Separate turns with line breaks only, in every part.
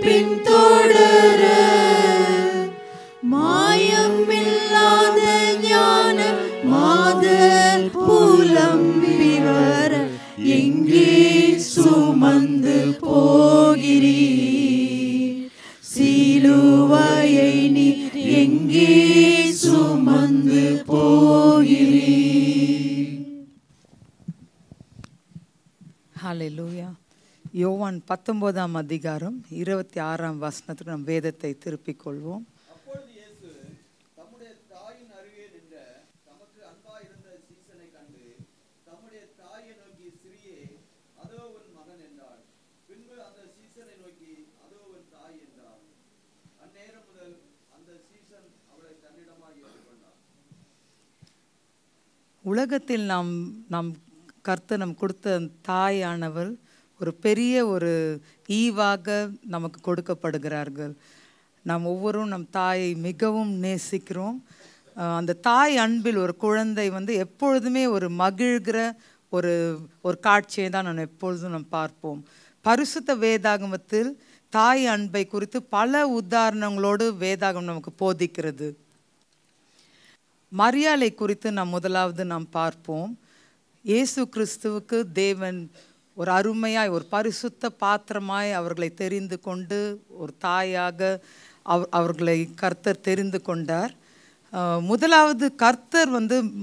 பின்தொடர மாயமில்லாத ஞான மாதர் புலம்பி வர எங்கே சுமந்து போகிறீர்? சிலுவையை நீர் எங்கே சுமந்து போகிறீர்?
ஹல்லேலூயா. யோவான் 19ஆம் அதிகாரம் 26ஆம் வசனத்துக்கு நம் வேதத்தை திருப்பிக் கொள்வோம்.
அப்பொழுது இயேசு தம்முடைய தாயின் அருகே நின்ற தமக்கு அன்பாயிருந்த சீசனை கண்டு தம்முடைய தாயை நோக்கி, சிறியே, அதோ உன் மகன் என்றார். பின்பு அந்த சீசனை நோக்கி, அதோ உன் தாய் என்றார். அந்நேரம் முதல் அந்த சீசன் அவளை தன்னிடமாய் ஏற்றுக்கொண்டார்.
உலகத்தில் நாம் கர்த்தர் நம் கொடுத்த தாயானவள் ஒரு பெரிய ஒரு ஈவாக நமக்கு கொடுக்கப்படுகிறார்கள். நாம் ஒவ்வொருவரும் நம் தாயை மிகவும் நேசிக்கிறோம். அந்த தாய் அன்பில் ஒரு குழந்தை எப்பொழுதுமே ஒரு மகிழ்கிற ஒரு காட்சியை தான் நாம் எப்பொழுதும் நாம் பார்ப்போம். பரிசுத்த வேதாகமத்தில் தாய் அன்பை குறித்து பல உதாரணங்களோடு வேதாகம் நமக்கு போதிக்கிறது. மரியாளை குறித்து முதலாவது நாம் பார்ப்போம். இயேசு கிறிஸ்துவுக்கு தேவன் ஒரு அருமையாய் ஒரு பரிசுத்த பாத்திரமாய் அவர்களை தெரிந்து கொண்டு ஒரு தாயாக அவர்களை கர்த்தர் தெரிந்து கொண்டார். முதலாவது கர்த்தர்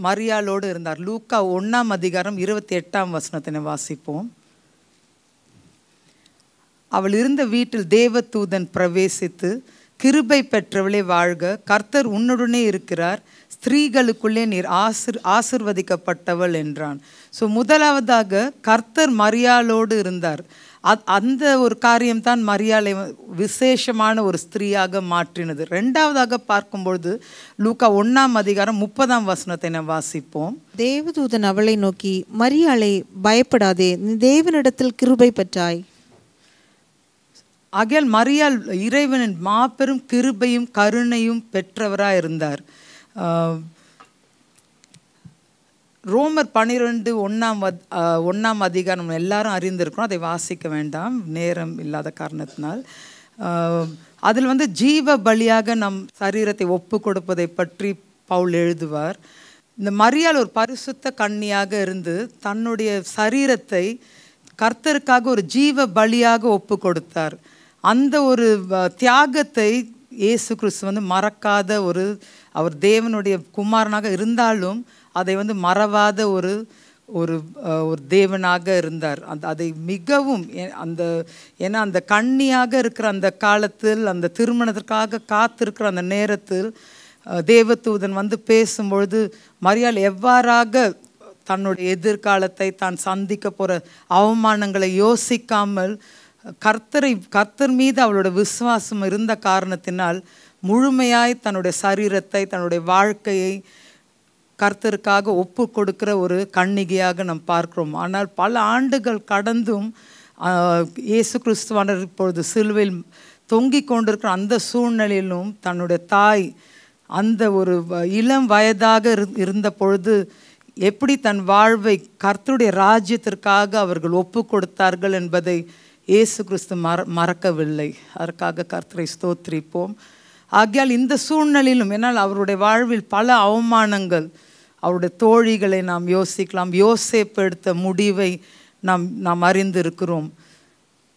மரியாளோடு இருந்தார். லூக்கா 1ஆம் அதிகாரம் 28ஆம் வசனத்தினை வாசிப்போம். அவள் இருந்த வீட்டில் தேவதூதன் பிரவேசித்து, கிருபை பெற்றவளே வாழ்க, கர்த்தர் உன்னுடனே இருக்கிறார், ஸ்திரீகளுக்குள்ளே நீர் ஆசிர்வதிக்கப்பட்டவள் என்றான். ஸோ முதலாவதாக கர்த்தர் மரியாளோடு இருந்தார். அந்த ஒரு காரியம்தான் மரியாளை விசேஷமான ஒரு ஸ்திரீயாக மாற்றினது. ரெண்டாவதாக பார்க்கும்பொழுது லூக்கா 1ஆம் அதிகாரம் 30ஆம் வசனத்தை நாம் வாசிப்போம்.
தேவதூதன் அவளை நோக்கி, மரியாளே, பயப்படாதே, நீ தேவனிடத்தில் கிருபை பெற்றாய்.
ஆகையால் மரியாள் இறைவனின் மாபெரும் கிருபையும் கருணையும் பெற்றவராக இருந்தார். ரோமர் 12:1ஆம் அதிகாரம் எல்லாரும் அறிந்திருக்கிறோம். அதை வாசிக்க வேண்டாம், நேரம் இல்லாத காரணத்தினால். அதில் ஜீவ பலியாக நம் சரீரத்தை ஒப்பு கொடுப்பதை பற்றி பவுல் எழுதுவார். இந்த மரியாள் ஒரு பரிசுத்த கன்னியாக இருந்து தன்னுடைய சரீரத்தை கர்த்தருக்காக ஒரு ஜீவ பலியாக ஒப்பு கொடுத்தார். அந்த ஒரு தியாகத்தை இயேசு கிறிஸ்து மறக்காத அவர் தேவனுடைய குமாரனாக இருந்தாலும் அதை மறவாத ஒரு தேவனாக இருந்தார். அதை மிகவும் ஏன்னா அந்த கன்னியாக இருக்கிற அந்த காலத்தில், அந்த திருமணத்திற்காக காத்திருக்கிற அந்த நேரத்தில் தேவதூதன் பேசும்பொழுது மரியாள் எவ்வாறாக தன்னுடைய எதிர்காலத்தை தான் சந்திக்க போகிற அவமானங்களை யோசிக்காமல் கர்த்தர் மீது அவளோட விசுவாசம் இருந்த காரணத்தினால் முழுமையாய் தன்னுடைய சரீரத்தை, தன்னுடைய வாழ்க்கையை கர்த்தருக்காக ஒப்பு கொடுக்கிற ஒரு கன்னிகையாக நாம் பார்க்கிறோம். ஆனால் பல ஆண்டுகள் கடந்தும் இயேசு கிறிஸ்துவானவர் இப்பொழுது சிலுவையில் தொங்கிக் கொண்டிருக்கிற அந்த சூழ்நிலையிலும் தன்னுடைய தாய் அந்த ஒரு இளம் வயதாக இருந்த பொழுது எப்படி தன் வாழ்வை கர்த்தருடைய ராஜ்யத்திற்காக அவர்கள் ஒப்பு கொடுத்தார்கள் என்பதை இயேசு கிறிஸ்து மறக்கவில்லை. அதற்காக கர்த்தரை ஸ்தோத்திரிப்போம். ஆகையால் இந்த சூழ்நிலையிலும், என்னால் அவருடைய வாழ்வில் பல அவமானங்கள், அவருடைய தோழிகளை நாம் யோசிக்கலாம், யோசேப்பு எடுத்த முடிவை நாம் அறிந்திருக்கிறோம்.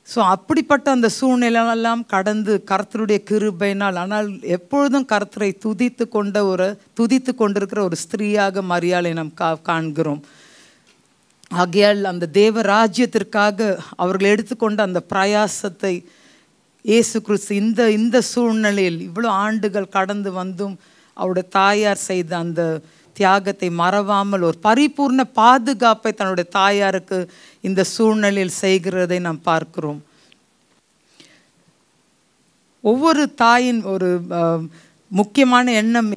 ஸோ அப்படிப்பட்ட அந்த சூழ்நிலையெல்லாம் கடந்து கர்த்தருடைய கிருபையினால், ஆனால் எப்பொழுதும் கர்த்தரை துதித்து கொண்டிருக்கிற ஒரு ஸ்திரீயாக மரியாளை நாம் காண்கிறோம். ஆகையால் அந்த தேவ ராஜ்யத்திற்காக அவர்கள் எடுத்துக்கொண்ட அந்த பிரயாசத்தை இயேசு கிறிஸ்து இந்த சூழ்நிலையில் இவ்வளோ ஆண்டுகள் கடந்து வந்தும் அவருடைய தாயார் செய்த அந்த தியாகத்தை மறவாமல் ஒரு பரிபூர்ண பாதுகாப்பை தன்னுடைய தாயாருக்கு இந்த சூழ்நிலையில் செய்கிறதை நாம் பார்க்கிறோம். ஒவ்வொரு தாயின் ஒரு முக்கியமான எண்ணம்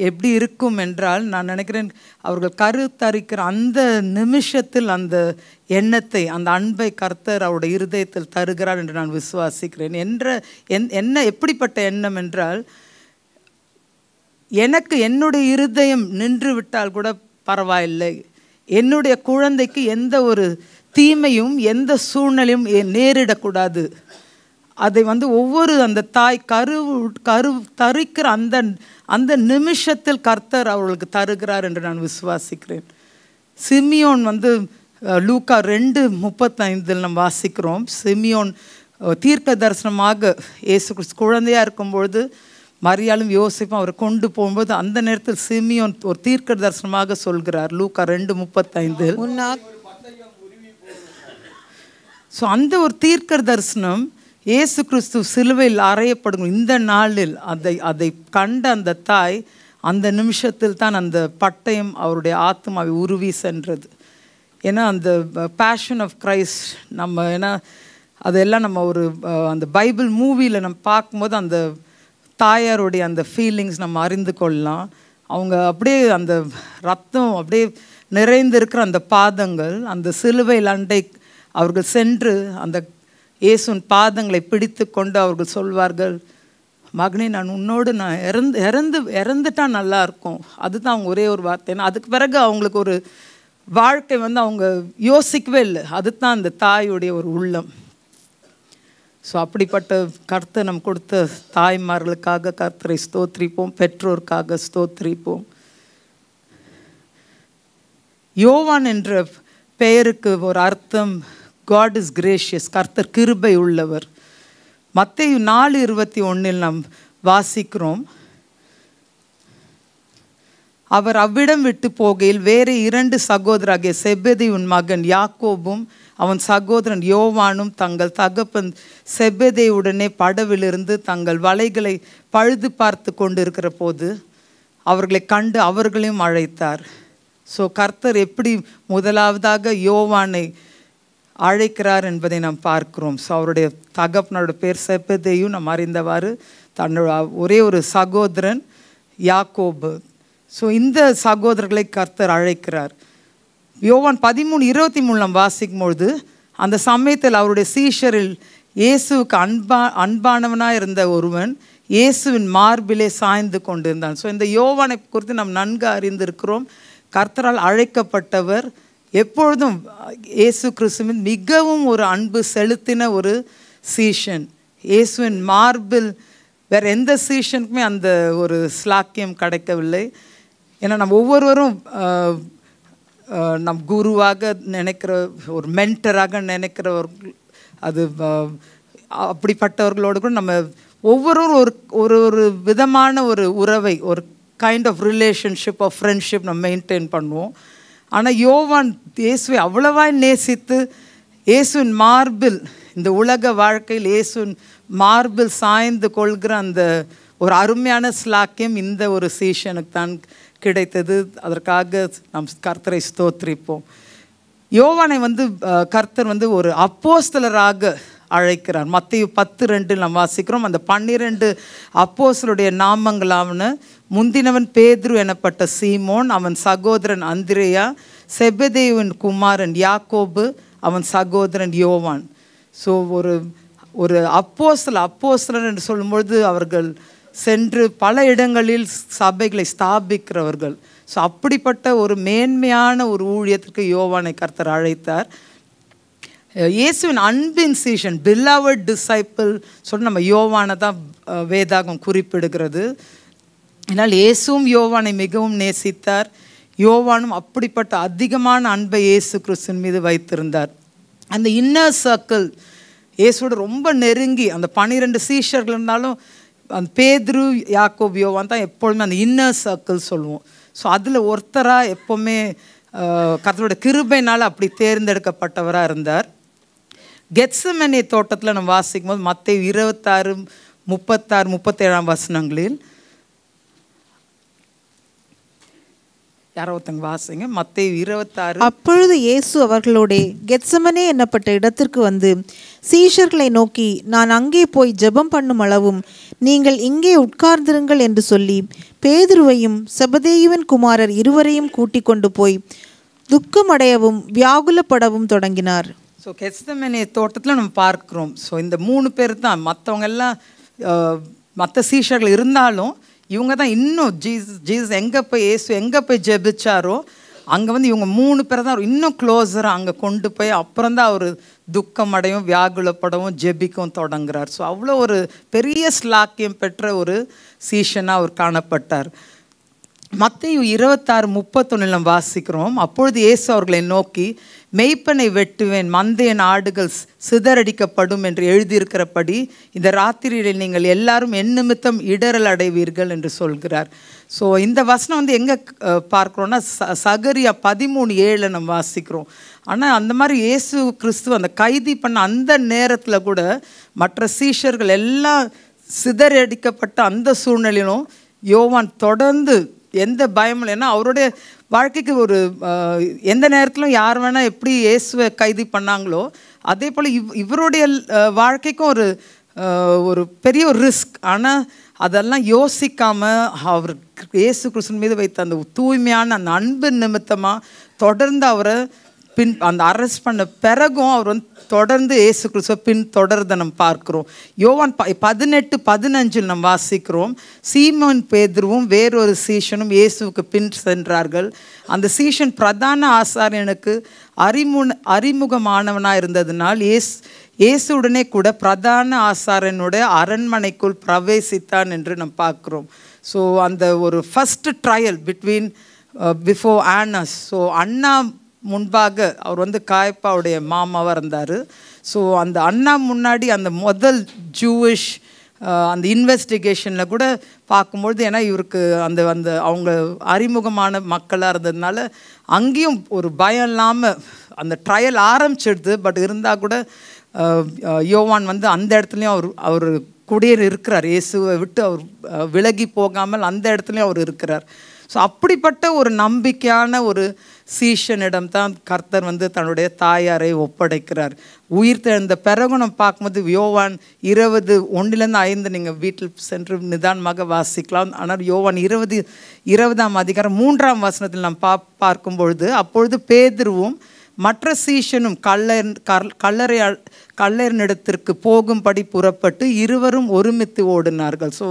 எப்படி இருக்கும் என்றால், நான் நினைக்கிறேன் அவர்கள் கருத்தரிக்கிற அந்த நிமிஷத்தில் அந்த எண்ணத்தை, அந்த அன்பை கர்த்தர் அவருடைய இருதயத்தில் தருகிறார் என்று நான் விசுவாசிக்கிறேன். என்ன எப்படிப்பட்ட எண்ணம் என்றால், எனக்கு என்னுடைய இருதயம் நின்று விட்டால் கூட பரவாயில்லை, என்னுடைய குழந்தைக்கு எந்த ஒரு தீமையும் எந்த சூழ்நிலையும் நேரிடக்கூடாது அதை வந்து ஒவ்வொரு அந்த தாய் கரு தரிக்கிற அந்த நிமிஷத்தில் கர்த்தர் அவர்களுக்கு தருகிறார் என்று நான் விசுவாசிக்கிறேன். சிமியோன் வந்து லூக்கா 2:35 நம்ம வாசிக்கிறோம். சிமியோன் தீர்க்க தரிசனமாக இயேசு கிறிஸ்து குழந்தையாக இருக்கும்பொழுது மரியாளும் யோசிப்பும் அவரை கொண்டு போகும்போது அந்த நேரத்தில் சிமியோன் ஒரு தீர்க்க தரிசனமாக சொல்கிறார். லூக்கா 2:35. ஸோ அந்த ஒரு தீர்க்க தரிசனம் இயேசு கிறிஸ்து சிலுவையில் அறையப்படும் இந்த நாளில் அதை கண்ட அந்த தாய் அந்த நிமிஷத்தில் தான் அந்த பட்டயம் அவருடைய ஆத்மாவை உருவி சென்றது. ஏன்னா அந்த பேஷன் ஆஃப் கிரைஸ்ட் நம்ம ஏன்னா அதெல்லாம் நம்ம ஒரு அந்த பைபிள் மூவியில் நம்ம பார்க்கும்போது அந்த தாயாருடைய அந்த ஃபீலிங்ஸ் நம்ம அறிந்து கொள்ளலாம். அவங்க அப்படியே அந்த ரத்தம் அப்படியே நிறைந்திருக்கிற அந்த பாதங்கள் அந்த சிலுவையில் அண்டை அவர்கள் சென்று அந்த இயேசுவின் பாதங்களை பிடித்து கொண்டு அவர்கள் சொல்வார்கள், மகனே நான் உன்னோடு நான் இறந்துட்டா நல்லா இருக்கும். அதுதான் அவங்க ஒரே ஒரு வார்த்தை. ஏன்னா அதுக்கு பிறகு அவங்களுக்கு ஒரு வாழ்க்கை வந்து அவங்க யோசிக்கவே இல்லை. அதுதான் அந்த தாயுடைய ஒரு உள்ளம். ஸோ அப்படிப்பட்ட கர்த்தர் நம்ம கொடுத்த தாய்மார்களுக்காக கர்த்தரை ஸ்தோத்திரிப்போம், பெற்றோருக்காக ஸ்தோத்திரிப்போம். யோவான் என்ற பெயருக்கு ஒரு அர்த்தம் God is gracious, கர்த்தர் கிருபை உள்ளவர். மத்தேயு 4:21 நாம் வாசிக்கிறோம், அவர் அவ்விடம் விட்டு போகையில் வேறு 2 சகோதரராகிய செபெதேயுவின் மகன் யாக்கோபும் அவன் சகோதரன் யோவானும் தங்கள் தகப்பன் செபெதேயுடனே படவிலிருந்து தங்கள் வலைகளை பழுது பார்த்து கொண்டிருக்கிற போது அவர்களை கண்டு அவர்களையும் அழைத்தார். ஸோ கர்த்தர் எப்படி முதலாவதாக யோவானை அழைக்கிறார் என்பதை நாம் பார்க்கிறோம். ஸோ அவருடைய தகப்பனோட பேர் செபெதேயு நாம் அறிந்தவாறு, தன்னோட ஒரே ஒரு சகோதரன் யாக்கோபு. ஸோ இந்த சகோதரர்களை கர்த்தர் அழைக்கிறார். யோவான் 13:23 நாம் வாசிக்கும்பொழுது அந்த சமயத்தில் அவருடைய சீஷரில் இயேசுவுக்கு அன்பானவனாக இருந்த ஒருவன் இயேசுவின் மார்பிலே சாய்ந்து கொண்டிருந்தான். ஸோ இந்த யோவானை குறித்து நாம் நன்கு அறிந்திருக்கிறோம். கர்த்தரால் அழைக்கப்பட்டவர், எப்பொழுதும் இயேசு கிறிஸ்துவின் மிகவும் ஒரு அன்பு செலுத்தின ஒரு சீஷன். இயேசுவின் மார்பில் வேறு எந்த சீஷனுக்குமே அந்த ஒரு ஸ்லாக்கியம் கிடைக்கவில்லை. ஏன்னா நம்ம ஒவ்வொருவரும் நம் குருவாக நினைக்கிற ஒரு மென்டராக நினைக்கிறவர்கள், அது அப்படிப்பட்டவர்களோடு கூட நம்ம ஒவ்வொருவரும் ஒரு ஒரு விதமான ஒரு உறவை, ஒரு kind of relationship of friendship நம்ம மெயின்டைன் பண்ணுவோம். ஆனால் யோவான் இயேசுவை அவ்வளவாய் நேசித்து இயேசுவின் மார்பில், இந்த உலக வாழ்க்கையில் இயேசுவின் மார்பில் சாய்ந்து கொள்கிற அந்த ஒரு அருமையான ஸ்லாக்கியம் இந்த ஒரு சீஷனுக்கு தான் கிடைத்தது. அதற்காக நாம் கர்த்தரை ஸ்தோத்திரிப்போம். யோவானை வந்து கர்த்தர் வந்து ஒரு அப்போஸ்தலராக அழைக்கிறார். மத்தேயு 10:2 நாம் வாசிக்கிறோம். அந்த 12 அப்போஸ்தலருடைய நாமங்களாவன, முந்தினவன் பேதுரு எனப்பட்ட சீமோன், அவன் சகோதரன் அந்திரேயா, செபெதேயுவின் குமாரன் யாக்கோபு, அவன் சகோதரன் யோவான். ஸோ ஒரு அப்போஸ்தலர் என்று சொல்லும்பொழுது அவர்கள் சென்று பல இடங்களில் சபைகளை ஸ்தாபிக்கிறவர்கள். ஸோ அப்படிப்பட்ட ஒரு மேன்மையான ஒரு ஊழியத்திற்கு யோவானை கர்த்தர் அழைத்தார். இயேசுவின் அன்பின் சீஷன், பிலவட் டிசைப்பிள் சொல்லி நம்ம யோவானை தான் வேதாகம் குறிப்பிடுகிறது. ஏன்னால் இயேசுவும் யோவானை மிகவும் நேசித்தார். யோவானும் அப்படிப்பட்ட அதிகமான அன்பை இயேசு கிறிஸ்துவின் மீது வைத்திருந்தார். அந்த இன்னர் சர்க்கிள் இயேசுவோட ரொம்ப நெருங்கி, அந்த 12 சீஷர்கள் இருந்தாலும் அந்த பேதுரு யாக்கோபு யோவான் தான் எப்பொழுதுமே அந்த இன்னர் சர்க்கிள் சொல்லுவோம். ஸோ அதில் ஒருத்தராக எப்போவுமே கர்த்தரோட கிருபையினால் அப்படி தேர்ந்தெடுக்கப்பட்டவராக இருந்தார். கெத்செமனே தோட்டத்தில் நம்ம வாசிக்கும் போது மத்தேயு 26, 36, 37 வசனங்களில் யாரோ ஒருத்தங்க வாசிங்க. மத்தேயு 26.
அப்பொழுது இயேசு அவர்களோட கெத்செமனே என்னப்பட்ட இடத்திற்கு வந்து சீஷர்களை நோக்கி, நான் அங்கே போய் ஜெபம் பண்ணும் அளவும் நீங்கள் இங்கே உட்கார்ந்திருங்கள் என்று சொல்லி பேதுருவையும் செபதேயுவின் குமாரர் இருவரையும் கூட்டிக் கொண்டு போய் துக்கமடையவும் வியாகுலப்படவும் தொடங்கினார்.
ஸோ கெத்செமனே தோட்டத்தில் நம்ம பார்க்குறோம். ஸோ இந்த 3 பேர் தான், மற்றவங்க எல்லாம் மற்ற சீஷர்கள் இருந்தாலும் இவங்க தான் இன்னும் ஜீசஸ் எங்கே போய் இயேசு எங்கே போய் ஜெபிச்சாரோ அங்கே வந்து இவங்க 3 பேரை தான் இன்னும் க்ளோஸராக அங்கே கொண்டு போய் அப்புறம் தான் அவர் துக்கம் அடையும், வியாகுலப்படவும், ஜெபிக்கவும் தொடங்குறார். ஸோ அவ்வளோ ஒரு பெரிய ஸ்லாக்கியம் பெற்ற ஒரு சீஷனாக அவர் காணப்பட்டார். மத்தேயு 26:31 நாம் வாசிக்கிறோம். அப்பொழுது இயேசு அவர்களை நோக்கி, மெய்ப்பனை வெட்டுவேன், மந்தையின் ஆடுகள் சிதறடிக்கப்படும் என்று எழுதியிருக்கிறபடி இந்த ராத்திரியில் நீங்கள் எல்லாரும் என் நிமித்தம் இடரல் அடைவீர்கள் என்று சொல்கிறார். ஸோ இந்த வசனம் வந்து எங்கே பார்க்குறோன்னா சகரியா 13:7 நம்ம வாசிக்கிறோம். ஆனால் அந்த மாதிரி இயேசு கிறிஸ்து அந்த கைதி பண்ண அந்த நேரத்தில் கூட மற்ற சீஷர்கள் எல்லாம் சிதறடிக்கப்பட்ட அந்த சூழ்நிலையிலும் யோவான் தொடர்ந்து எந்த பயமும் இல்லை. ஏன்னா அவருடைய வாழ்க்கைக்கு ஒரு எந்த நேரத்திலும் யார் வேணால் எப்படி இயேசுவை கைதி பண்ணாங்களோ அதே போல் இவருடைய வாழ்க்கைக்கும் ஒரு பெரிய ஒரு ரிஸ்க். ஆனால் அதெல்லாம் யோசிக்காமல் அவர் இயேசு கிறிஸ்துவின் மீது வைத்த அந்த தூய்மையான அந்த அன்பு நிமித்தமாக தொடர்ந்து அவரை அந்த அரெஸ்ட் பண்ண பிறகும் அவர் வந்து தொடர்ந்து இயேசு கிறிஸ்துவை பின் தொடர்தை நம்ம பார்க்கிறோம். யோவான் 18:15 நம்ம வாசிக்கிறோம். சீமோன் பேதுருவும் வேறொரு சீஷனும் இயேசுவுக்கு பின் சென்றார்கள். அந்த சீஷன் பிரதான ஆசாரியனுக்கு அறிமுகமானவனாக இருந்ததினால் இயேசுடனே கூட பிரதான ஆசாரியனுடைய அரண்மனைக்குள் பிரவேசித்தான் என்று நம்ம பார்க்குறோம். ஸோ அந்த ஒரு ஃபஸ்ட்டு ட்ரையல் பிஃபோர் ஆனஸ். ஸோ அண்ணா முன்பாக அவர் வந்து காயப்பாவுடைய மாமாவாக இருந்தார். ஸோ அந்த அண்ணா முன்னாடி அந்த முதல் ஜூவிஷ் அந்த இன்வெஸ்டிகேஷனில் கூட பார்க்கும்பொழுது, ஏன்னா இவருக்கு அந்த அவங்க அறிமுகமான மக்களாக இருந்ததுனால அங்கேயும் ஒரு பயம் இல்லாமல் அந்த ட்ரையல் ஆரம்பிச்சிடுது. பட் இருந்தால் கூட யோவான் வந்து அந்த இடத்துலையும் அவர் குடியேறி இருக்கிறார். இயேசுவை விட்டு அவர் விலகி போகாமல் அந்த இடத்துலையும் அவர் இருக்கிறார். ஸோ அப்படிப்பட்ட ஒரு நம்பிக்கையான ஒரு சீஷனிடம் தான் கர்த்தர் வந்து தன்னுடைய தாயாரை ஒப்படைக்கிறார். உயிர் தெழுந்த பிறகு நம்ம பார்க்கும்போது யோவான் 20:1-5 நீங்கள் வீட்டில் சென்று நிதானமாக வாசிக்கலாம். ஆனால் யோவான் 20:20 அதிகாரம் 3ஆம் வசனத்தில் நாம் பார்க்கும் பொழுது, அப்பொழுது பேதுருவும் மற்ற சீஷனும் கல்லறையினிடத்திற்கு போகும்படி புறப்பட்டு இருவரும் ஒருமித்து ஓடினார்கள். ஸோ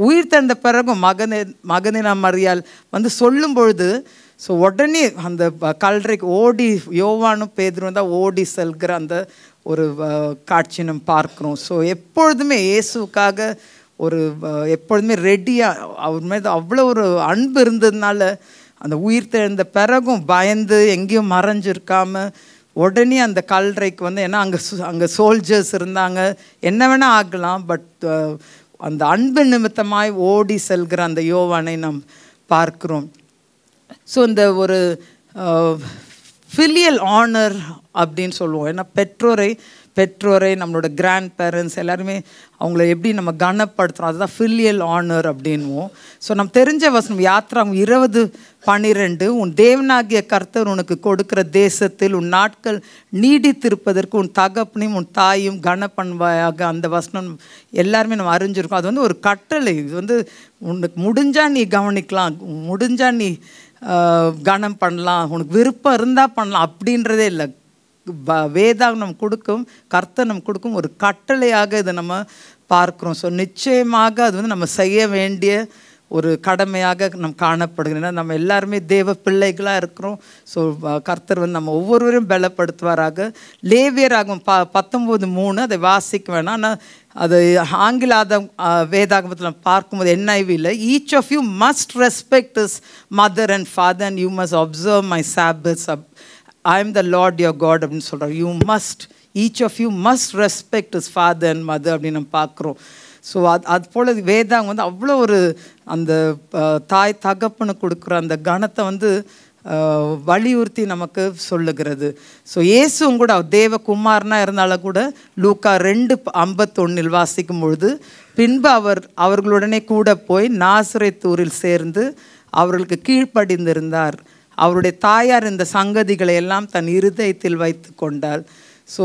உயிர் தெழுந்த பிறகும் மகனின மரியாள் வந்து சொல்லும் பொழுது ஸோ உடனே அந்த கல்லறைக்கு ஓடி யோவானும் பேதுருவும் தான் ஓடி செல்கிற அந்த ஒரு காட்சி நம்ம பார்க்குறோம். ஸோ எப்பொழுதுமே இயேசுக்காக எப்பொழுதுமே ரெடியாக அவர் மீது அவ்வளோ ஒரு அன்பு இருந்ததுனால அந்த உயிர் தெழுந்த பிறகும் பயந்து எங்கேயும் மறைஞ்சிருக்காம உடனே அந்த கல்லறைக்கு வந்து, ஏன்னா அங்கே சோல்ஜர்ஸ் இருந்தாங்க, என்ன வேணால் ஆகலாம், பட் அந்த அன்பு நிமித்தமாய் ஓடி செல்கிற அந்த யோவானை நாம் பார்க்கிறோம். ஸோ இந்த ஒரு ஃபிலியல் ஆனர் அப்படின்னு சொல்லுவோம். ஏன்னா பெற்றோரை நம்மளோட கிராண்ட் பேரண்ட்ஸ் எல்லாருமே அவங்கள எப்படி நம்ம கனப்படுத்துகிறோம், அதுதான் ஃபிலியல் ஆனர் அப்படின்வோம். ஸோ நம்ம தெரிஞ்ச வசனம் யாத்ராகமம் 20:12, உன் தேவனாகிய கர்த்தர் உனக்கு கொடுக்கிற தேசத்தில் உன் நாட்கள் நீடித்திருப்பதற்கு உன் தகப்பனையும் உன் தாயும் கனப்பண்பாயாக. அந்த வசனம் எல்லாருமே நம்ம அறிஞ்சிருக்கோம். அது வந்து ஒரு கட்டளை. இது வந்து உனக்கு முடிஞ்சால் நீ கவனிக்கலாம், முடிஞ்சால் நீ கனம் பண்ணலாம், உனக்கு விருப்பம் இருந்தால் பண்ணலாம் அப்படின்றதே இல்லை. வேதாகம் கொடுக்கும், கர்த்தர் நம்ம கொடுக்கும் ஒரு கட்டளையாக இதை நம்ம பார்க்குறோம். ஸோ நிச்சயமாக அது வந்து நம்ம செய்ய வேண்டிய ஒரு கடமையாக நம்ம காணப்படுகிறோம். நம்ம எல்லாருமே தேவ பிள்ளைகளாக இருக்கிறோம். ஸோ கர்த்தர் வந்து நம்ம ஒவ்வொருவரையும் பலப்படுத்துவாராக. லேவியராகும் 19:3 அதை வாசிக்க வேணாம். ஆனால் அது ஆங்கில வேதாகமத்தில் நம்ம பார்க்கும்போது NIV-ல each of you must respect is mother and father and you must observe my sabbaths. I am the Lord your God அப்படின்னு சொல்கிறார். each of you must respect his father and mother அப்படின்னு நம்ம பார்க்குறோம். ஸோ அது போல் வேதாங்க வந்து அவ்வளோ ஒரு அந்த தாய் தகப்பனுக்கு கொடுக்குற அந்த கணத்தை வந்து வலியுறுத்தி நமக்கு சொல்லுகிறது. ஸோ இயேசுவும் கூட தேவகுமாரனாக இருந்தாலும் கூட லூக்கா 2:51 வாசிக்கும் பொழுது, பின்பு அவர்களுடனே கூட போய் நாசரேத்தூரில் சேர்ந்து அவர்களுக்கு கீழ்ப்படிந்திருந்தார். அவருடைய தாயார் இந்த சங்கதிகளை எல்லாம் தன் இருதயத்தில் வைத்து கொண்டாள். ஸோ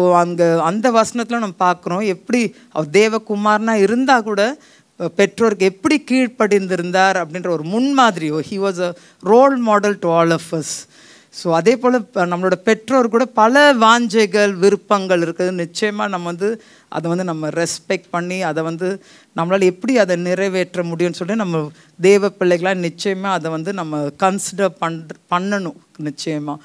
அந்த வசனத்தில் நம்ம பார்க்குறோம் எப்படி அவர் தேவகுமாரனாக இருந்தால் கூட பெற்றோருக்கு எப்படி கீழ்ப்படிந்திருந்தார் அப்படின்ற ஒரு முன்மாதிரி. He was a role model to all of us. So அதே போல் நம்மளோட பெற்றோர் கூட பல வாஞ்சைகள் விருப்பங்கள் இருக்குது. நிச்சயமாக நம்ம வந்து அதை வந்து நம்ம ரெஸ்பெக்ட் பண்ணி அதை வந்து நம்மளால் எப்படி அதை நிறைவேற்ற முடியும்னு சொல்லி நம்ம தேவ பிள்ளைகளாக நிச்சயமாக அதை வந்து நம்ம கன்சிடர் பண்ணணும் நிச்சயமாக.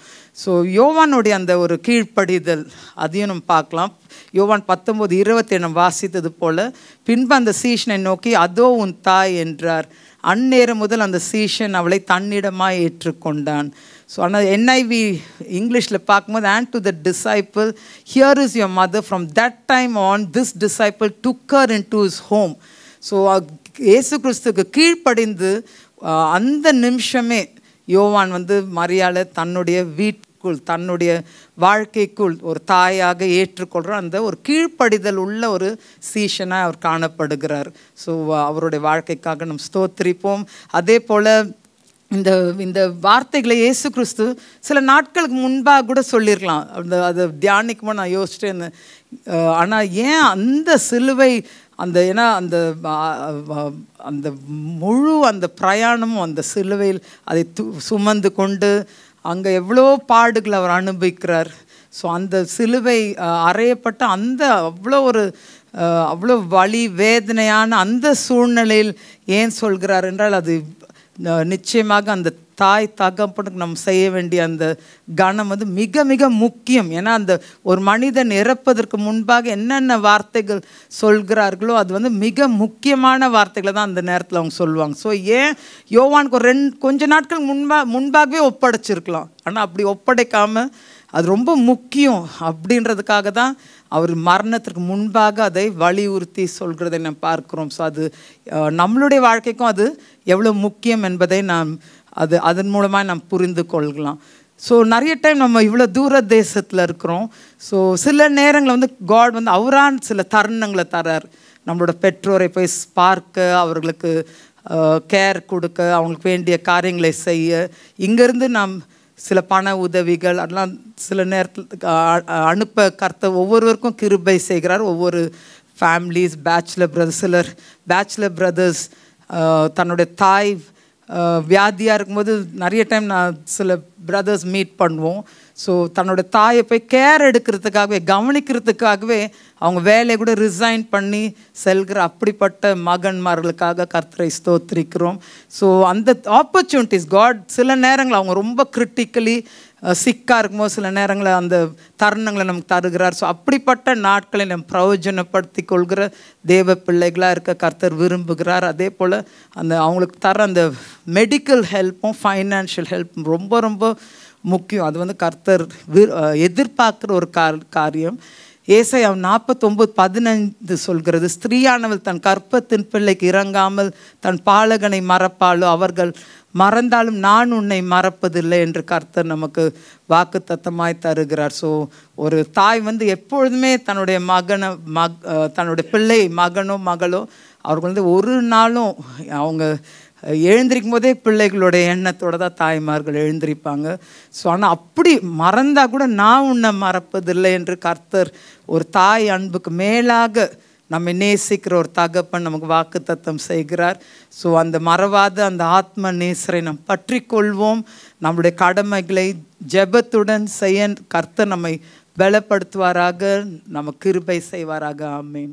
ஸோ யோவானுடைய அந்த ஒரு கீழ்ப்படிதல் அதையும் நம்ம பார்க்கலாம். யோவான் 19:27 நம்ம வாசித்தது போல், பின்பு அந்த சீஷனை நோக்கி அதோ உன் தாய் என்றார். அந்நேரம் முதல் அந்த சீஷன் அவளை தன்னிடமாய் ஏற்றுக்கொண்டான். ஸோ ஆனால் NIV இங்கிலீஷில் பார்க்கும்போது, and to the disciple, here is your mother. From that time on, this disciple took her into his home. So இயேசு கிறிஸ்துக்கு கீழ்ப்படிந்து அந்த நிமிஷமே யோவான் வந்து மரியாளை தன்னுடைய வீட்டுக்குள் தன்னுடைய வாழ்க்கைக்குள் ஒரு தாயாக ஏற்றுக்கொள்கிற அந்த ஒரு கீழ்ப்படிதல் உள்ள ஒரு சீஷனாக அவர் காணப்படுகிறார். ஸோ அவருடைய வாழ்க்கைக்காக நம்ம ஸ்தோத்திரிப்போம். அதே போல் இந்த இந்த வார்த்தைகளை இயேசு கிறிஸ்து சில நாட்களுக்கு முன்பாக கூட சொல்லியிருக்கலாம். அதை தியானிக்கும்போது நான் யோசிச்சுட்டே இருந்தேன். ஆனால் ஏன் அந்த சிலுவை அந்த ஏன்னா அந்த அந்த முழு அந்த பிரயாணமும் அந்த சிலுவையில் அதை சுமந்து கொண்டு அங்கே எவ்வளோ பாடுகளை அவர் அனுபவிக்கிறார். ஸோ அந்த சிலுவை அறையப்பட்ட அந்த அவ்வளோ வலி வேதனையான அந்த சூழ்நிலையில் ஏன் சொல்கிறார் என்றால், அது நிச்சயமாக அந்த தாய் தகப்பனுக்கு நம்ம செய்ய வேண்டிய அந்த கனம் வந்து மிக மிக முக்கியம். ஏன்னா அந்த ஒரு மனிதன் இறப்பதற்கு முன்பாக என்னென்ன வார்த்தைகள் சொல்கிறார்களோ அது வந்து மிக முக்கியமான வார்த்தைகளை தான் அந்த நேரத்தில் அவங்க சொல்லுவாங்க. ஸோ ஏன் யோவானுக்கு ஒரு கொஞ்ச நாட்கள் முன்பாகவே ஒப்படைச்சிருக்கலாம். ஆனால் அப்படி ஒப்படைக்காமல் அது ரொம்ப முக்கியம் அப்படின்றதுக்காக தான் அவர் மரணத்திற்கு முன்பாக அதை வலியுறுத்தி சொல்கிறதை நாம் பார்க்குறோம். ஸோ அது நம்மளுடைய வாழ்க்கைக்கும் அது எவ்வளோ முக்கியம் என்பதை அதன் மூலமாக நாம் புரிந்து கொள்ளலாம். ஸோ நிறைய டைம் நம்ம இவ்வளோ தூர தேசத்தில் இருக்கிறோம். ஸோ சில நேரங்களில் வந்து காட் வந்து அவரான் சில தருணங்களை தரார். நம்மளோட பெற்றோரை போய் பார்க்க, அவர்களுக்கு கேர் கொடுக்க, அவங்களுக்கு வேண்டிய காரியங்களை செய்ய, இங்கேருந்து நாம் சில பண உதவிகள் அதெல்லாம் சில நேரத்துக்கு அனுப்ப கர்த்தர் ஒவ்வொருவருக்கும் கிருபை செய்கிறார். ஒவ்வொரு ஃபேமிலிஸ், சிலர் பேச்சுலர் பிரதர்ஸ் தன்னுடைய தாய் வியாதியாக இருக்கும்போது நிறைய டைம் நான் சில பிரதர்ஸ் மீட் பண்ணுவோம். ஸோ தன்னோட தாயை போய் கேர் எடுக்கிறதுக்காகவே, கவனிக்கிறதுக்காகவே அவங்க வேலையை கூட ரிசைன் பண்ணி செல்கிற அப்படிப்பட்ட மகன்மார்களுக்காக கர்த்தரை ஸ்தோத்திரிக்கிறோம். ஸோ அந்த ஆப்பர்ச்சுனிட்டிஸ் காட் சில நேரங்கள் அவங்க ரொம்ப கிரிட்டிக்கலி சிக்காக இருக்கும்போது சில நேரங்களில் அந்த தருணங்களை நமக்கு தருகிறார். ஸோ அப்படிப்பட்ட நாட்களை நம்ம பிரயோஜனப்படுத்தி கொள்கிற தேவ பிள்ளைகளாக இருக்க கர்த்தர் விரும்புகிறார். அதே போல் அந்த அவங்களுக்கு தர அந்த மெடிக்கல் ஹெல்ப்பும் ஃபைனான்ஷியல் ஹெல்ப்பும் ரொம்ப ரொம்ப முக்கியம். அது வந்து கர்த்தர் எதிர்பார்க்குற ஒரு காரியம். ஏசாயா 49:15 சொல்கிறது, ஸ்திரீயானவள் தன் கற்பத்தின் பிள்ளைக்கு இறங்காமல் தன் பாலகனை மறப்பாளோ, அவர்கள் மறந்தாலும் நான் உன்னை மறப்பதில்லை என்று கர்த்தர் நமக்கு வாக்குத்தத்தமாய் தருகிறார். ஸோ ஒரு தாய் வந்து எப்பொழுதுமே தன்னுடைய தன்னுடைய பிள்ளை மகனோ மகளோ அவர்கள் வந்து ஒரு நாளும் அவங்க எழுந்திருக்கும் போதே பிள்ளைகளுடைய எண்ணத்தோடு தான் தாய்மார்கள் எழுந்திருப்பாங்க. ஸோ ஆனால் அப்படி மறந்தால் கூட நான் உன்னை மறப்பதில்லை என்று கர்த்தர் ஒரு தாய் அன்புக்கு மேலாக நம்ம நேசிக்கிற ஒரு தகப்பன் நமக்கு வாக்குத்தத்தம் செய்கிறார். ஸோ அந்த மறவாத அந்த ஆத்ம நேசரை நாம் பற்றி கொள்வோம். நம்முடைய கடமைகளை ஜெபத்துடன் செய்ய கர்த்தர் நம்மை பலப்படுத்துவாராக, நம்ம கிருபை செய்வாராக. ஆமென்.